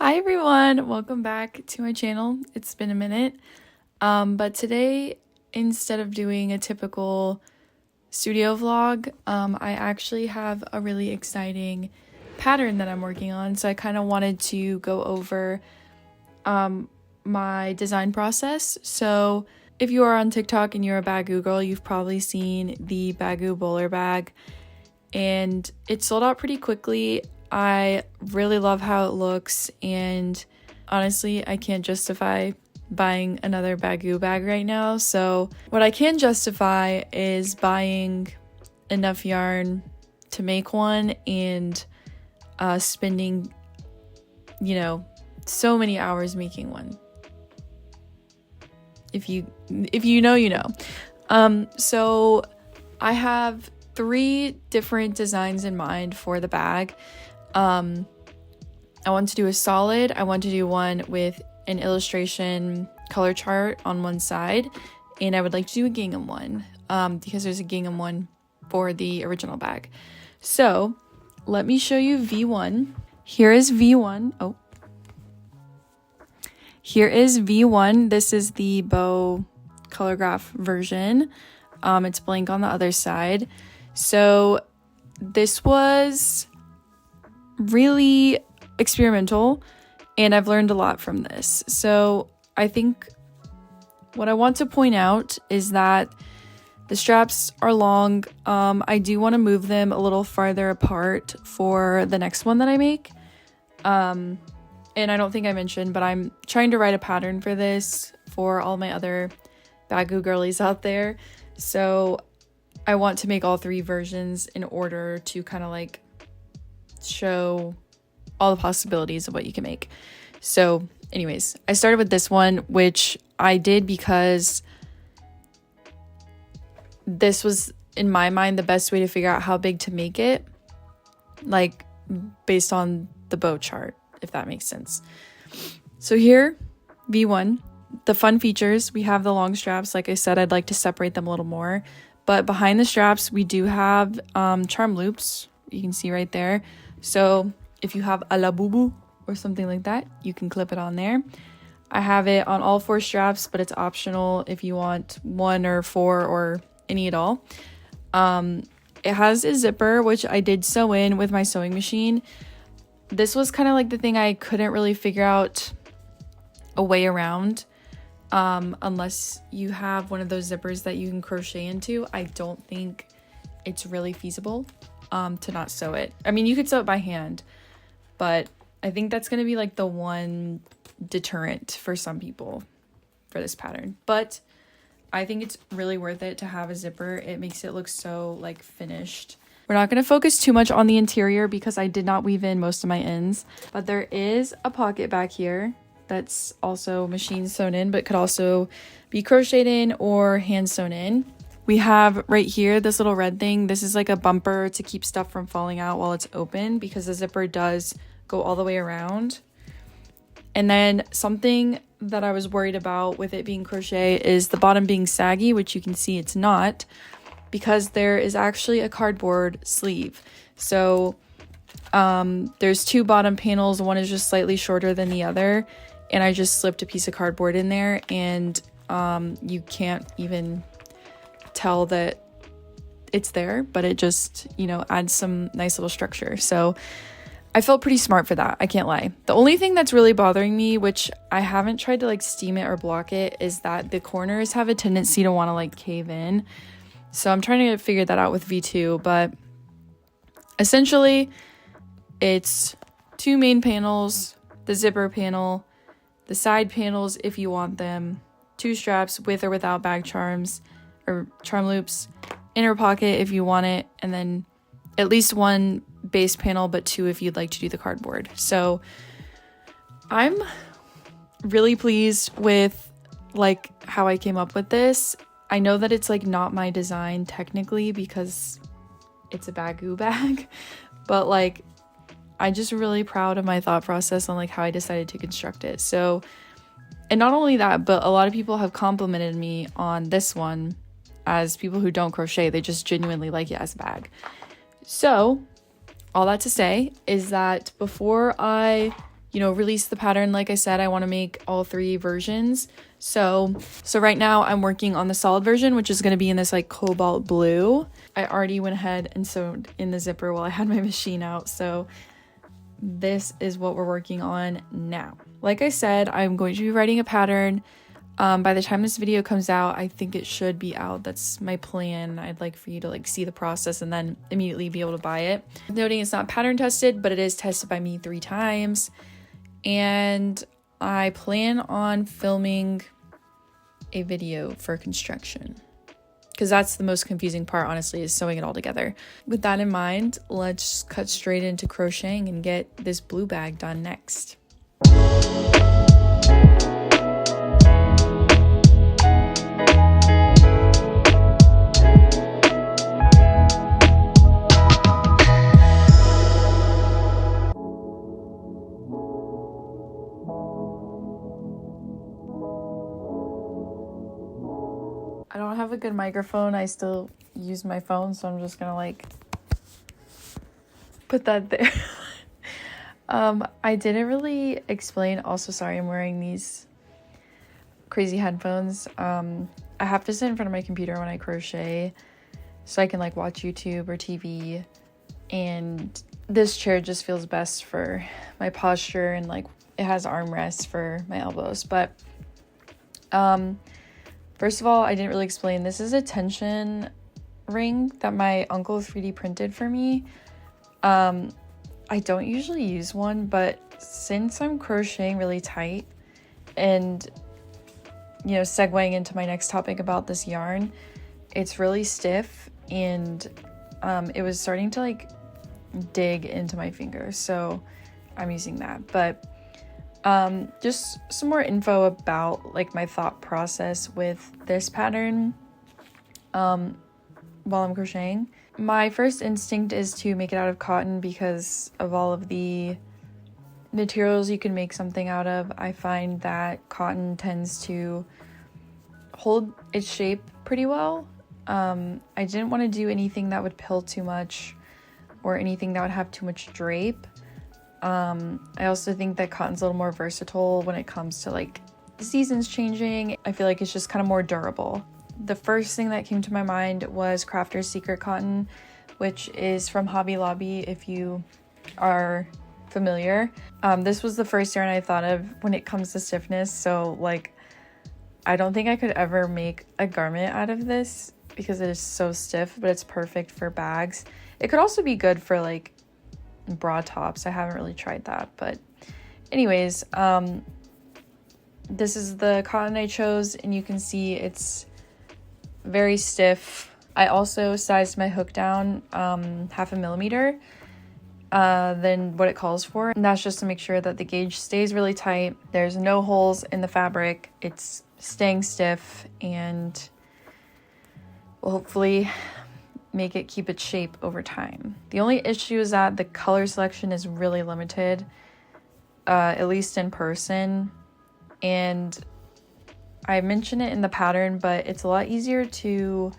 Hi everyone, welcome back to my channel. It's been a minute, but today, instead of doing a typical studio vlog, I actually have a really exciting pattern that I'm working on. So I kind of wanted to go over my design process. So if you are on TikTok and you're a Baggue girl, you've probably seen the Baggue bowler bag, and it sold out pretty quickly. I really love how it looks, and honestly, I can't justify buying another Baggue bag right now. So what I can justify is buying enough yarn to make one and spending, so many hours making one. If you know, you know. So I have 3 different designs in mind for the bag. I want to do a solid. I want to do one with an illustration color chart on one side, and I would like to do a gingham one because there's a gingham one for the original bag. So let me show you V1. Here is V1. Oh, here is V1. This is the bow color graph version. It's blank on the other side. So this was really experimental, and I've learned a lot from this. So I think what I want to point out is that the straps are long. I do want to move them a little farther apart for the next one that I make. And I don't think I mentioned, but I'm trying to write a pattern for this for all my other Baggue girlies out there. So I want to make all 3 versions in order to kind of like show all the possibilities of what you can make. So anyways, I started with this one, which I did because this was, in my mind, the best way to figure out how big to make it, like based on the bow chart, if that makes sense. So here, V1, the fun features, we have the long straps. Like I said, I'd like to separate them a little more, but behind the straps, we do have charm loops. You can see right there. So if you have a la boo or something like that, you can clip it on there. I have it on all 4 straps, but it's optional if you want 1 or 4 or any at all. It has a zipper, which I did sew in with my sewing machine. This was kind of like the thing I couldn't really figure out a way around, unless you have one of those zippers that you can crochet into. I don't think it's really feasible to not sew it. I mean, you could sew it by hand, but I think that's going to be like the one deterrent for some people for this pattern. But I think it's really worth it to have a zipper. It makes it look so like finished. We're not going to focus too much on the interior because I did not weave in most of my ends, but there is a pocket back here that's also machine sewn in, but could also be crocheted in or hand sewn in. We have right here this little red thing. This is like a bumper to keep stuff from falling out while it's open, because the zipper does go all the way around. And then something that I was worried about with it being crochet is the bottom being saggy, which you can see it's not, because there is actually a cardboard sleeve. So there's 2 bottom panels. One is just slightly shorter than the other, and I just slipped a piece of cardboard in there, and you can't even tell that it's there, but it just, adds some nice little structure. So I felt pretty smart for that, I can't lie. The only thing that's really bothering me, which I haven't tried to like steam it or block it, is that the corners have a tendency to want to like cave in. So I'm trying to figure that out with V2, but essentially it's 2 main panels, the zipper panel, the side panels if you want them, 2 straps with or without bag charms or charm loops, inner pocket if you want it, and then at least 1 base panel, but 2 if you'd like to do the cardboard. So I'm really pleased with like how I came up with this. I know that it's like not my design technically because it's a Baggue bag, but like I'm just really proud of my thought process on like how I decided to construct it. So, and not only that, but a lot of people have complimented me on this one as people who don't crochet. They just genuinely like it as a bag. So all that to say is that before I release the pattern. Like I said, I want to make all 3 versions. So right now I'm working on the solid version, which is going to be in this like cobalt blue. I already went ahead and sewed in the zipper while I had my machine out. So this is what we're working on now. Like I said, I'm going to be writing a pattern. By the time this video comes out, I think it should be out. That's my plan. I'd like for you to like see the process and then immediately be able to buy it. Noting it's not pattern tested, but it is tested by me 3 times. And I plan on filming a video for construction, because that's the most confusing part, honestly, is sewing it all together. With that in mind, let's cut straight into crocheting and get this blue bag done next. I don't have a good microphone. I still use my phone, so I'm just gonna like put that there. I didn't really explain. Also, sorry, I'm wearing these crazy headphones. I have to sit in front of my computer when I crochet so I can like watch YouTube or TV, and this chair just feels best for my posture, and like it has armrests for my elbows. But first of all, I didn't really explain. This is a tension ring that my uncle 3D printed for me. I don't usually use one, but since I'm crocheting really tight and, segueing into my next topic about this yarn, it's really stiff, and it was starting to like dig into my fingers. So I'm using that. But just some more info about like my thought process with this pattern while I'm crocheting. My first instinct is to make it out of cotton because of all of the materials you can make something out of. I find that cotton tends to hold its shape pretty well. I didn't want to do anything that would pill too much or anything that would have too much drape. I also think that cotton's a little more versatile when it comes to like the seasons changing. I feel like it's just kind of more durable. The first thing that came to my mind was Crafter's Secret Cotton, which is from Hobby Lobby, if you are familiar. This was the first yarn I thought of when it comes to stiffness. So like, I don't think I could ever make a garment out of this because it is so stiff, but it's perfect for bags. It could also be good for like bra tops. I haven't really tried that, but anyways, this is the cotton I chose, and you can see it's very stiff. I also sized my hook down 0.5 millimeter than what it calls for, and that's just to make sure that the gauge stays really tight. There's no holes in the fabric. It's staying stiff, and will hopefully make it keep its shape over time. The only issue is that the color selection is really limited, at least in person, and I mention it in the pattern, but it's a lot easier to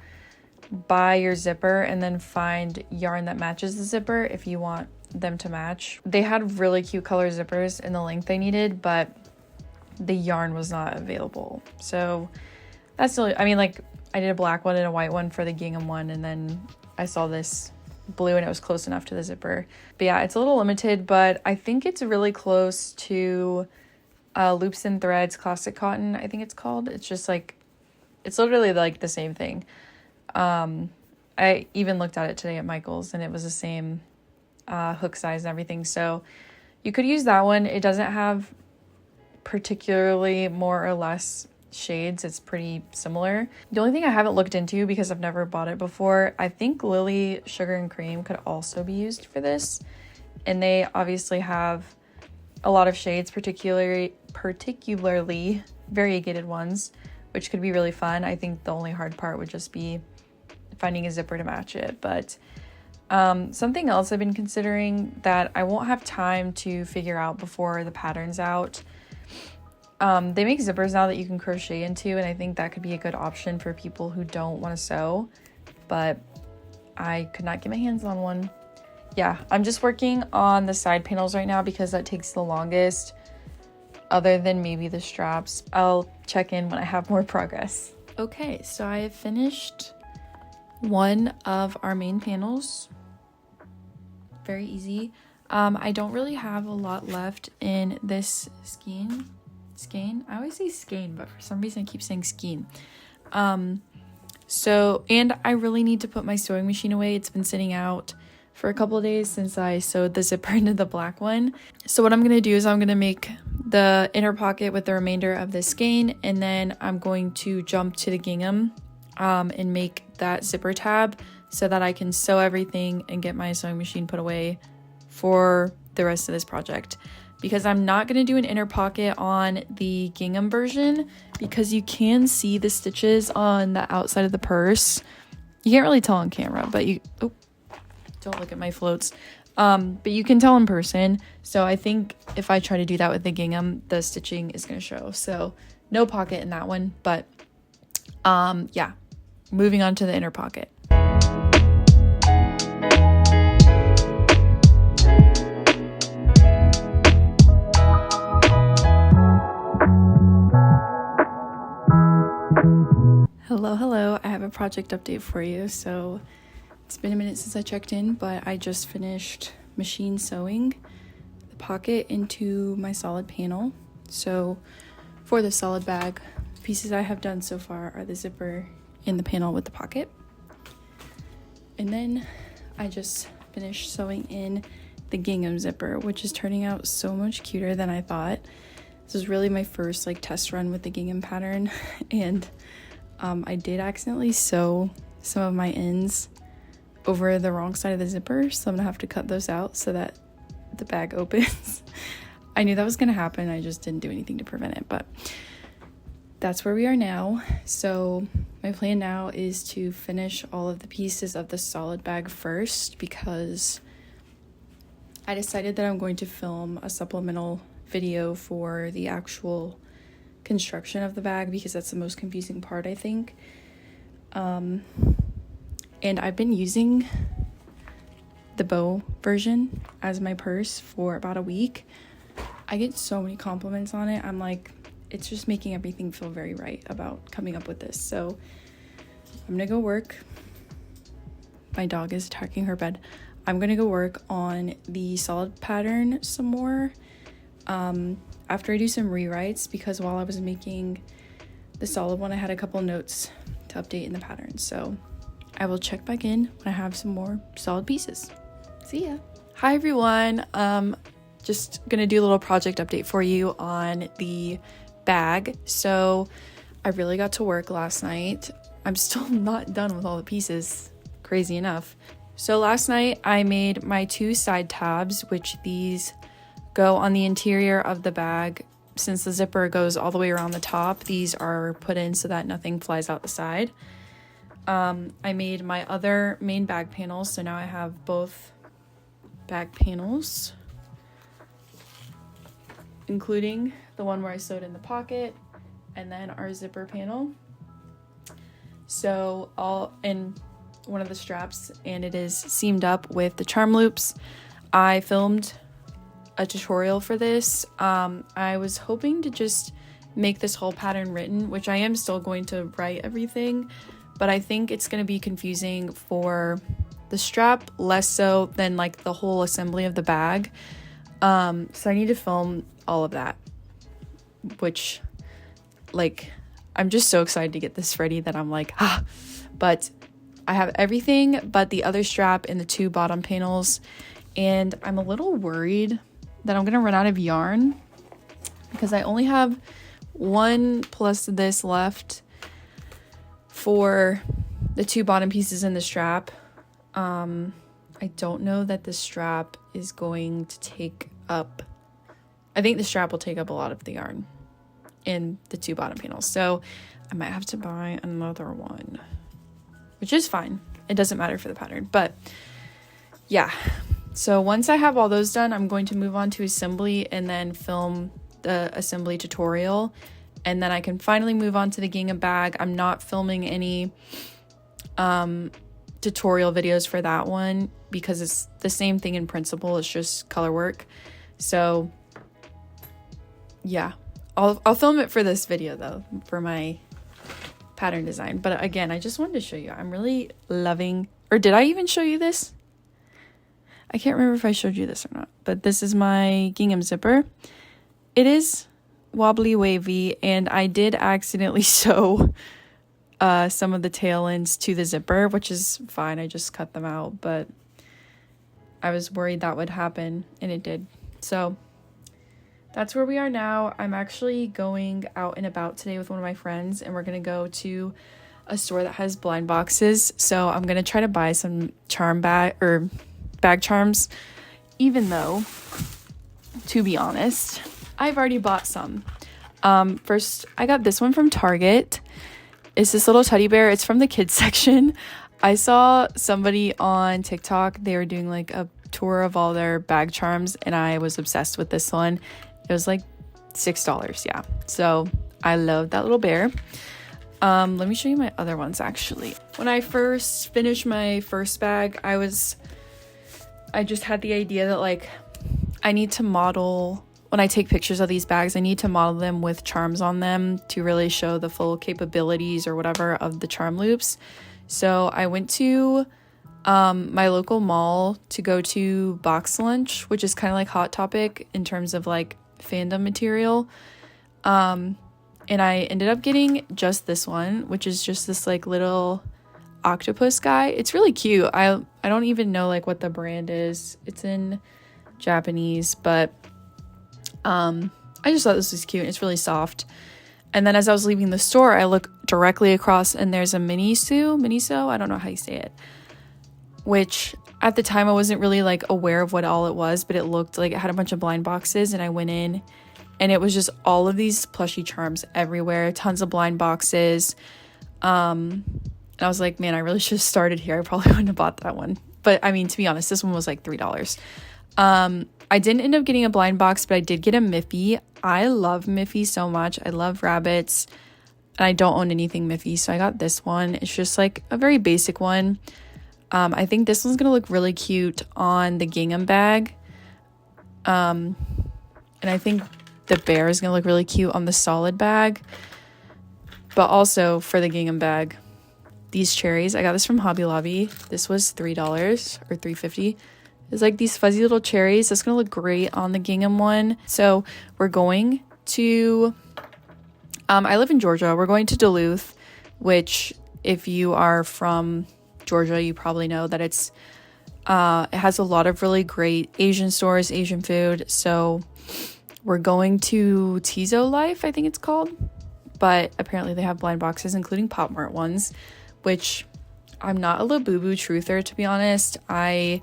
buy your zipper and then find yarn that matches the zipper if you want them to match. They had really cute color zippers in the length I needed, but the yarn was not available. So that's still, I mean, like I did a black one and a white one for the gingham one, and then I saw this blue and it was close enough to the zipper. But yeah, it's a little limited, but I think it's really close to Loops and Threads Classic Cotton, I think it's called. It's just like, it's literally like the same thing. I even looked at it today at Michael's and it was the same hook size and everything. So you could use that one. It doesn't have particularly more or less shades. It's pretty similar. The only thing I haven't looked into, because I've never bought it before, I think Lily Sugar and Cream could also be used for this. And they obviously have a lot of shades, particularly variegated ones, which could be really fun. I think the only hard part would just be finding a zipper to match it. But something else I've been considering that I won't have time to figure out before the pattern's out. They make zippers now that you can crochet into, and I think that could be a good option for people who don't want to sew, but I could not get my hands on one. yeah, I'm just working on the side panels right now because that takes the longest, other than maybe the straps. I'll check in when I have more progress. Okay, so I have finished one of our main panels. Very easy. I don't really have a lot left in this skein. I always say skein, but for some reason I keep saying skein. So, and I really need to put my sewing machine away. It's been sitting out for a couple of days since I sewed the zipper into the black one. So what I'm going to do is I'm going to make the inner pocket with the remainder of the skein, and then I'm going to jump to the gingham and make that zipper tab so that I can sew everything and get my sewing machine put away for the rest of this project. Because I'm not going to do an inner pocket on the gingham version because you can see the stitches on the outside of the purse. You can't really tell on camera, but don't look at my floats. But you can tell in person. So I think if I try to do that with the gingham, the stitching is going to show. So no pocket in that one, but yeah, moving on to the inner pocket. Hello, I have a project update for you. So it's been a minute since I checked in, but I just finished machine sewing the pocket into my solid panel. So for the solid bag, the pieces I have done so far are the zipper and the panel with the pocket. And then I just finished sewing in the gingham zipper, which is turning out so much cuter than I thought. This was really my first test run with the gingham pattern, and I did accidentally sew some of my ends over the wrong side of the zipper, so I'm gonna have to cut those out so that the bag opens. I knew that was gonna happen, I just didn't do anything to prevent it, but that's where we are now. So my plan now is to finish all of the pieces of the solid bag first, because I decided that I'm going to film a supplemental video for the actual construction of the bag, because that's the most confusing part, I think. And I've been using the bow version as my purse for about a week. I get so many compliments on it. I'm like, it's just making everything feel very right about coming up with this. So I'm gonna go work. My dog is attacking her bed. I'm gonna go work on the solid pattern some more after I do some rewrites, because while I was making the solid one, I had a couple notes to update in the pattern. So I will check back in when I have some more solid pieces. See ya. Hi everyone. Just gonna do a little project update for you on the bag. So I really got to work last night. I'm still not done with all the pieces, crazy enough. So last night I made my 2 side tabs, which these go on the interior of the bag. Since the zipper goes all the way around the top, these are put in so that nothing flies out the side. I made my other main bag panels, so now I have both bag panels, including the one where I sewed in the pocket, and then our zipper panel. So all in one of the straps, and it is seamed up with the charm loops. I filmed a tutorial for this. I was hoping to just make this whole pattern written, which I am still going to write everything, but I think it's going to be confusing for the strap, less so than the whole assembly of the bag. So I need to film all of that, which I'm just so excited to get this ready that I'm but I have everything but the other strap and the 2 bottom panels, and I'm a little worried that I'm gonna run out of yarn because I only have 1 plus this left for the 2 bottom pieces in the strap. I don't know that the strap is going to take up, I think the strap will take up a lot of the yarn in the 2 bottom panels, so I might have to buy another one, which is fine. It doesn't matter for the pattern, but yeah. So once I have all those done, I'm going to move on to assembly and then film the assembly tutorial, and then I can finally move on to the gingham bag. I'm not filming any tutorial videos for that one because it's the same thing in principle, it's just color work. So yeah, I'll film it for this video though, for my pattern design. But again, I just wanted to show you, I'm really loving, or did I even show you this? I can't remember if I showed you this or not, but this is my gingham zipper. It is wobbly wavy, and I did accidentally sew some of the tail ends to the zipper, which is fine. I just cut them out, but I was worried that would happen, and it did. So that's where we are now. I'm actually going out and about today with one of my friends, and we're going to go to a store that has blind boxes. So I'm going to try to buy some bag charms, even though, to be honest, I've already bought some. First, I got this one from Target. It's this little teddy bear. It's from the kids section. I saw somebody on TikTok. They were doing like a tour of all their bag charms, and I was obsessed with this one. It was like $6. Yeah. So I love that little bear. Let me show you my other ones actually. When I first finished my first bag, I just had the idea that like I need to model, when I take pictures of these bags, I need to model them with charms on them to really show the full capabilities or whatever of the charm loops. So I went to my local mall to go to Box Lunch, which is kind of like Hot Topic in terms of like fandom material. And I ended up getting just this one, which is just this like little octopus guy. It's really cute. I don't even know like what the brand is. It's in Japanese, but I just thought this was cute. It's really soft. And then as I was leaving the store, I look directly across and there's a Miniso, I don't know how you say it, which at the time I wasn't really like aware of what all it was, but it looked like it had a bunch of blind boxes, and I went in and it was just all of these plushie charms everywhere, tons of blind boxes. And I was like, man, I really should have started here. I probably wouldn't have bought that one. But I mean, to be honest, this one was like $3. I didn't end up getting a blind box, but I did get a Miffy. I love Miffy so much. I love rabbits, and I don't own anything Miffy, so I got this one. It's just like a very basic one. I think this one's gonna look really cute on the gingham bag. And I think the bear is gonna look really cute on the solid bag. But also for the gingham bag, these cherries, I got this from Hobby Lobby. This was $3 or $3.50. It's like these fuzzy little cherries. That's gonna look great on the gingham one. So we're going to, I live in Georgia. We're going to Duluth, which if you are from Georgia, you probably know that it has a lot of really great Asian stores, Asian food. So we're going to Tizo Life, I think it's called. But apparently they have blind boxes, including Pop Mart ones, which I'm not a Labubu truther, to be honest. I'm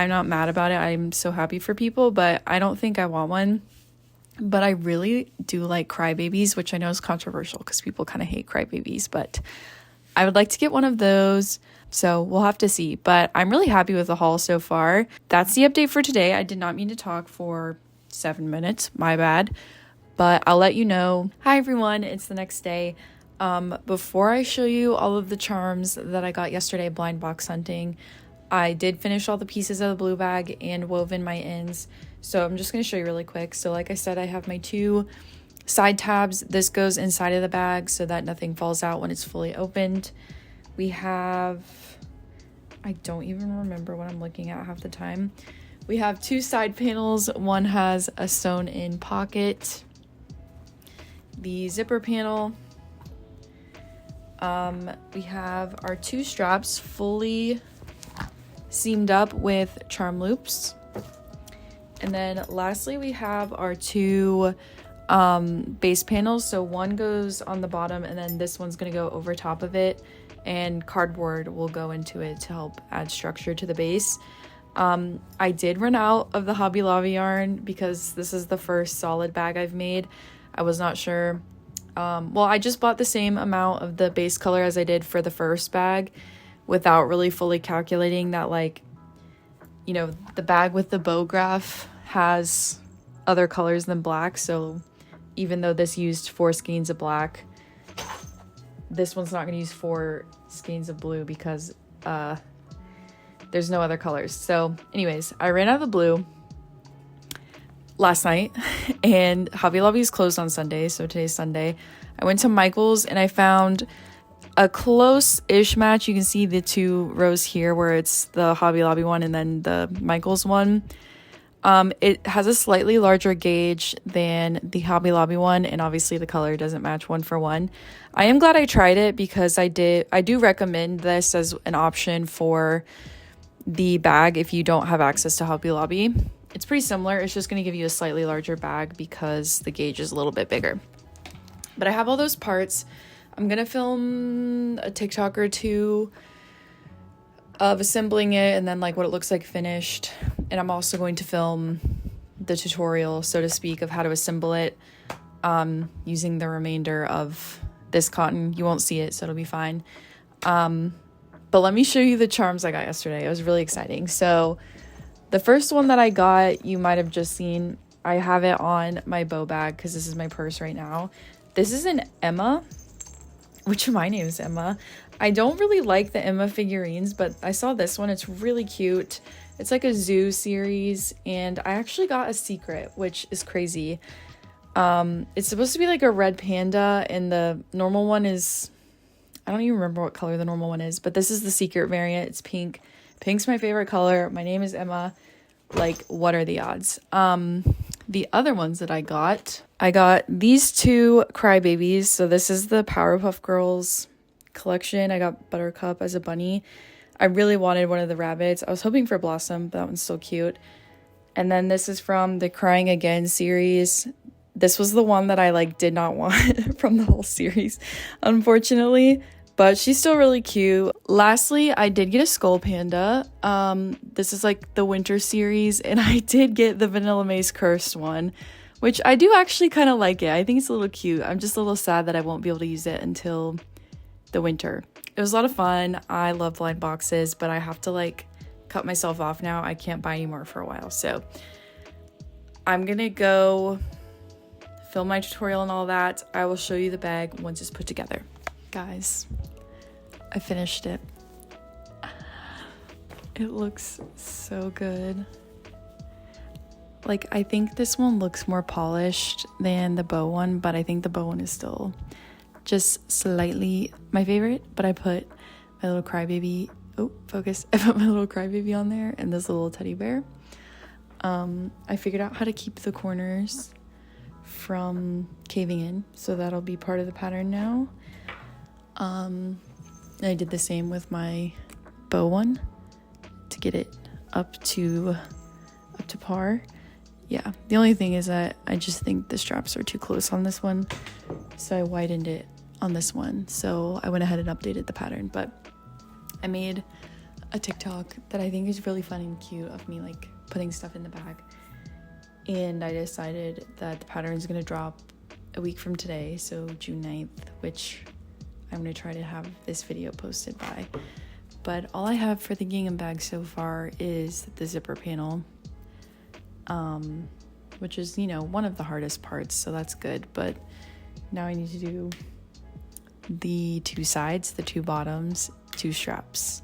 not mad about it. I'm so happy for people, but I don't think I want one. But I really do like crybabies, which I know is controversial because people kind of hate crybabies, but I would like to get one of those. So we'll have to see, but I'm really happy with the haul so far. That's the update for today. I did not mean to talk for 7 minutes, my bad, but I'll let you know. Hi everyone, it's the next day. Before I show you all of the charms that I got yesterday blind box hunting, I did finish all the pieces of the blue bag and woven my ends. So I'm just going to show you really quick. So like I said, I have my 2 side tabs. This goes inside of the bag so that nothing falls out when it's fully opened. We have, I don't even remember what I'm looking at half the time. We have 2 side panels. One has a sewn in pocket. The zipper panel. We have our 2 straps fully seamed up with charm loops, and then lastly we have our 2 base panels. So one goes on the bottom, and then this one's going to go over top of it, and cardboard will go into it to help add structure to the base. I did run out of the Hobby Lobby yarn because this is the first solid bag I've made. I was not sure. Well, I just bought the same amount of the base color as I did for the first bag, without really fully calculating that, like, you know, the bag with the bow graph has other colors than black. So even though this used 4 skeins of black, this one's not going to use 4 skeins of blue because there's no other colors. So anyways, I ran out of the blue last night and Hobby Lobby is closed on Sunday, so today's Sunday. I went to Michael's and I found a close-ish match. You can see the two rows here where it's the Hobby Lobby one and then the Michael's one. It has a slightly larger gauge than the Hobby Lobby one, and obviously the color doesn't match one for one. I am glad I tried it because I do recommend this as an option for the bag if you don't have access to Hobby Lobby. It's pretty similar. It's just going to give you a slightly larger bag because the gauge is a little bit bigger. But I have all those parts. I'm going to film a TikTok or two of assembling it and then like what it looks like finished. And I'm also going to film the tutorial, so to speak, of how to assemble it using the remainder of this cotton. You won't see it, so it'll be fine. But let me show you the charms I got yesterday. It was really exciting. So the first one that I got, you might have just seen. I have it on my bow bag because this is my purse right now. This is an Emma, which my name is Emma. I don't really like the Emma figurines, but I saw this one. It's really cute. It's like a zoo series, and I actually got a secret, which is crazy. It's supposed to be like a red panda, and the normal one is, I don't even remember what color the normal one is, but this is the secret variant. It's pink. Pink's my favorite color. My name is Emma. Like, what are the odds? The other ones that I got these two crybabies. So this is the Powerpuff Girls collection. I got Buttercup as a bunny. I really wanted one of the rabbits. I was hoping for Blossom, but that one's so cute. And then this is from the Crying Again series. This was the one that I like did not want from the whole series, unfortunately, but she's still really cute. Lastly, I did get a Skull Panda. This is like the winter series, and I did get the Vanilla Mace Cursed one, which I do actually kind of like it. I think it's a little cute. I'm just a little sad that I won't be able to use it until the winter. It was a lot of fun. I love blind boxes, but I have to like cut myself off now. I can't buy any more for a while. So I'm gonna go film my tutorial and all that. I will show you the bag once it's put together. Guys, I finished it. It looks so good. Like, I think this one looks more polished than the bow one, but I think the bow one is still just slightly my favorite. But I put my little crybaby, oh, focus. I put my little crybaby on there and this little teddy bear. I figured out how to keep the corners from caving in, so that'll be part of the pattern now. I did the same with my bow one to get it up to par. Yeah, the only thing is that I just think the straps are too close on this one, so I widened it on this one. So I went ahead and updated the pattern, but I made a TikTok that I think is really fun and cute of me like putting stuff in the bag, and I decided that the pattern is going to drop a week from today, so June 9th, which I'm going to try to have this video posted by. But all I have for the gingham bag so far is the zipper panel, which is, you know, one of the hardest parts, so that's good. But now I need to do the two sides, the two bottoms, two straps.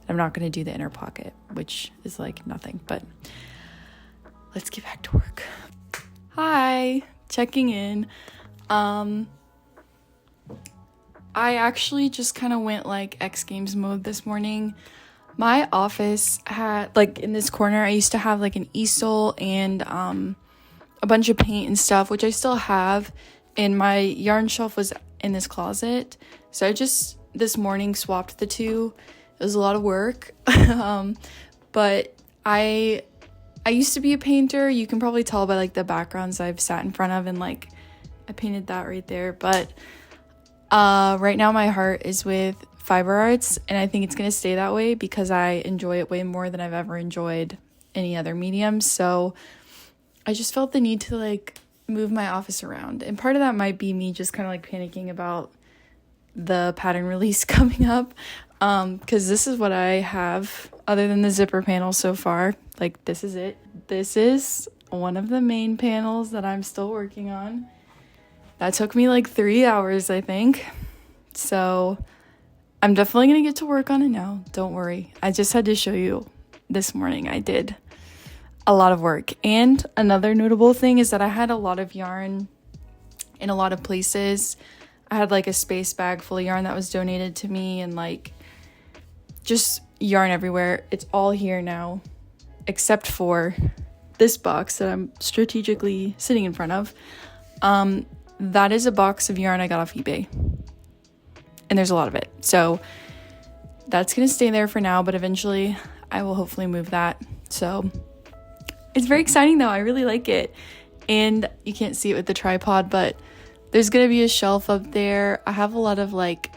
I'm not going to do the inner pocket, which is like nothing, but let's get back to work. Hi, checking in. I actually just kind of went like X Games mode this morning. My office had, like, in this corner, I used to have like an easel and a bunch of paint and stuff, which I still have, and my yarn shelf was in this closet. So I just this morning swapped the two. It was a lot of work. But I used to be a painter. You can probably tell by like the backgrounds I've sat in front of, and like I painted that right there. But right now my heart is with fiber arts, and I think it's going to stay that way because I enjoy it way more than I've ever enjoyed any other medium. So I just felt the need to like move my office around, and part of that might be me just kind of like panicking about the pattern release coming up, because this is what I have other than the zipper panel so far. Like, this is it. This is one of the main panels that I'm still working on. That took me like 3 hours, I think. So I'm definitely gonna get to work on it now. Don't worry. I just had to show you this morning. I did a lot of work. And another notable thing is that I had a lot of yarn in a lot of places. I had like a space bag full of yarn that was donated to me, and like just yarn everywhere. It's all here now, except for this box that I'm strategically sitting in front of. That is a box of yarn I got off eBay, and there's a lot of it. So that's gonna stay there for now, but eventually I will hopefully move that. So it's very exciting though. I really like it. And you can't see it with the tripod, but there's gonna be a shelf up there. I have a lot of like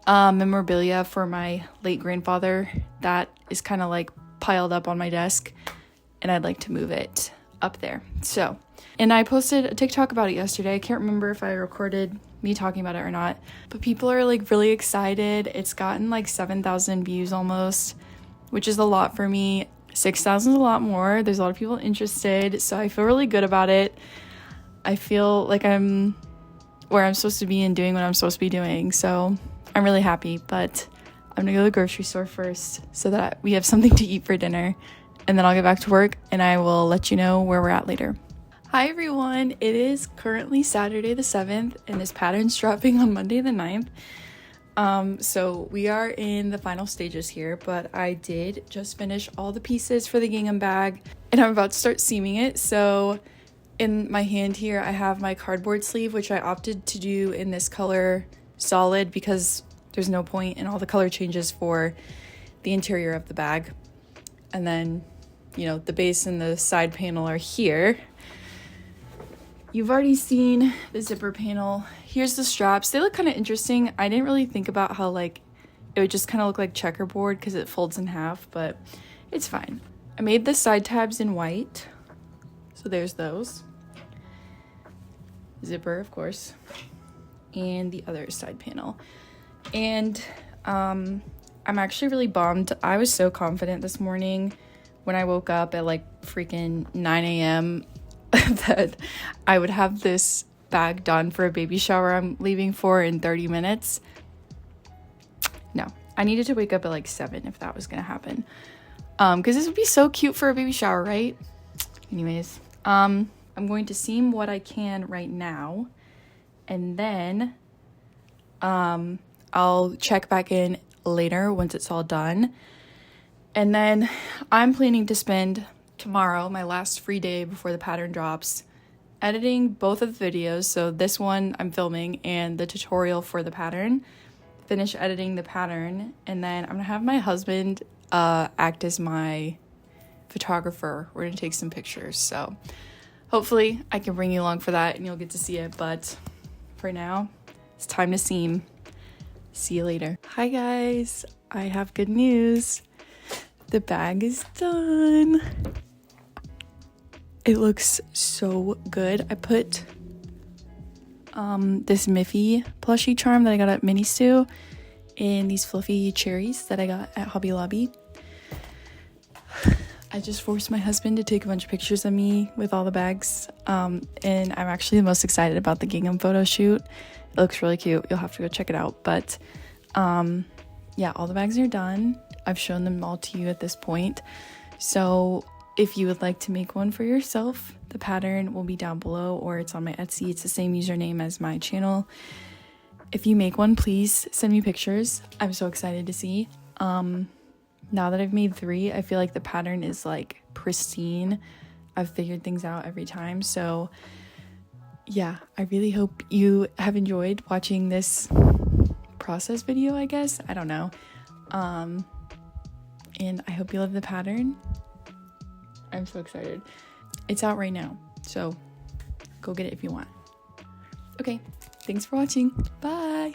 memorabilia for my late grandfather that is kind of like piled up on my desk, and I'd like to move it up there. So, and I posted a TikTok about it yesterday. I can't remember if I recorded me talking about it or not, but people are like really excited. It's gotten like 7,000 views almost, which is a lot for me. 6,000 is a lot more. There's a lot of people interested, so I feel really good about it. I feel like I'm where I'm supposed to be and doing what I'm supposed to be doing, so I'm really happy. But I'm gonna go to the grocery store first so that we have something to eat for dinner, and then I'll get back to work and I will let you know where we're at later. Hi everyone, it is currently Saturday the 7th and this pattern's dropping on Monday the 9th. So we are in the final stages here, but I did just finish all the pieces for the gingham bag and I'm about to start seaming it. So in my hand here, I have my cardboard sleeve, which I opted to do in this color solid because there's no point in all the color changes for the interior of the bag. And then, you know, the base and the side panel are here. You've already seen the zipper panel. Here's the straps. They look kind of interesting. I didn't really think about how like it would just kind of look like checkerboard because it folds in half, but it's fine. I made the side tabs in white. So there's those. Zipper, of course. And the other side panel. And I'm actually really bummed. I was so confident this morning when I woke up at like freaking 9 a.m. that I would have this bag done for a baby shower I'm leaving for in 30 minutes. No, I needed to wake up at like 7 if that was gonna happen. Because this would be so cute for a baby shower, right? Anyways, I'm going to seam what I can right now, and then I'll check back in later once it's all done. And then I'm planning to spend tomorrow, my last free day before the pattern drops, editing both of the videos. So this one I'm filming and the tutorial for the pattern. Finish editing the pattern, and then I'm gonna have my husband act as my photographer. We're gonna take some pictures, so hopefully I can bring you along for that and you'll get to see it. But for now, it's time to seam. See you later. Hi guys, I have good news. The bag is done. It looks so good. I put this Miffy plushie charm that I got at Mini Stew in these fluffy cherries that I got at Hobby Lobby. I just forced my husband to take a bunch of pictures of me with all the bags, and I'm actually the most excited about the gingham photo shoot. It looks really cute. You'll have to go check it out. But yeah, all the bags are done. I've shown them all to you at this point. So if you would like to make one for yourself, the pattern will be down below, or it's on my Etsy. It's the same username as my channel. If you make one, please send me pictures. I'm so excited to see. Now that I've made 3, I feel like the pattern is like pristine. I've figured things out every time. So yeah, I really hope you have enjoyed watching this process video, I guess. I don't know. And I hope you love the pattern. I'm so excited. It's out right now, so go get it if you want. Okay, thanks for watching. Bye.